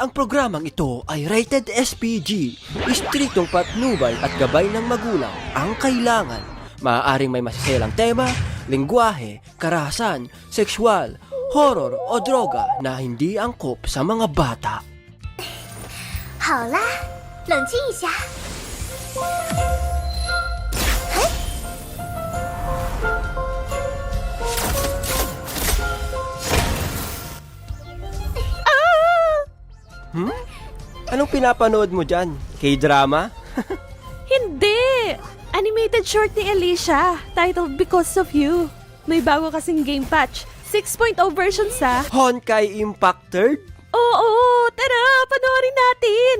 Ang programang ito ay rated SPG. Istriktong patnubay at gabay ng magulang ang kailangan. Maaaring may masiselang tema, lengguwahe, karahasan, sexual, horror o droga na hindi angkop sa mga bata. 好啦，冷静一下。Anong pinapanood mo dyan? K-drama? Hindi! Animated short ni Alicia, titled Because of You. May bago kasing game patch, 6.0 version sa... Honkai Impact 3rd? Oo, tara, panoorin natin!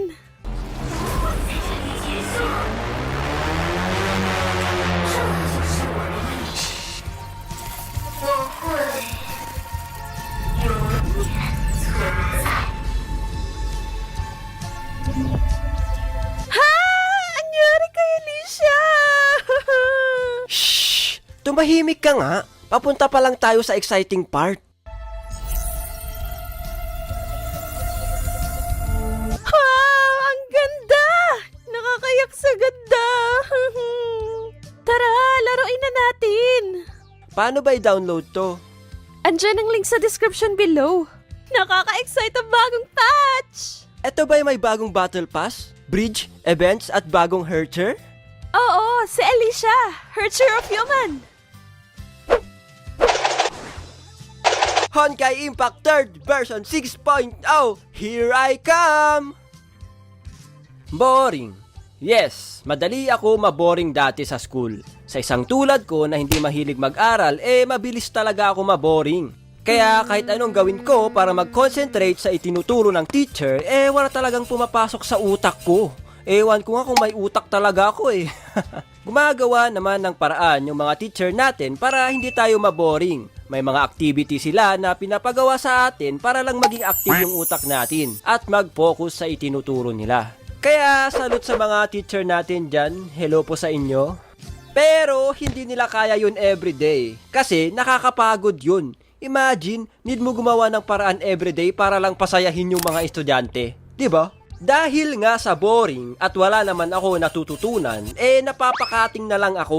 Ha! Anyari kay Alicia! Shhh! Tumahimik ka nga. Papunta pa lang tayo sa exciting part. Ha! Ang ganda! Nakakayak sa ganda! Tara, laruin na natin! Paano ba i-download to? Andyan ang link sa description below. Nakaka-excite ang bagong patch! Eto ba may bagong battle pass, bridge, events at bagong Hercher? Oo, si Alicia, Hercher of Human. Honkai Impact 3rd version 6.0! Here I come! Boring. Yes, madali ako maboring dati sa school. Sa isang tulad ko na hindi mahilig mag-aral, mabilis talaga ako maboring. Kaya kahit anong gawin ko para mag-concentrate sa itinuturo ng teacher, wala talagang pumapasok sa utak ko. Ewan ko nga kung may utak talaga ako Gumagawa naman ng paraan yung mga teacher natin para hindi tayo maboring. May mga activity sila na pinapagawa sa atin para lang maging active yung utak natin at mag-focus sa itinuturo nila. Kaya salute sa mga teacher natin dyan, hello po sa inyo. Pero hindi nila kaya yun everyday kasi nakakapagod yun. Imagine, need mo gumawa ng paraan everyday para lang pasayahin yung mga estudyante. 'Di ba? Dahil nga sa boring at wala naman ako natututunan, napapakating na lang ako.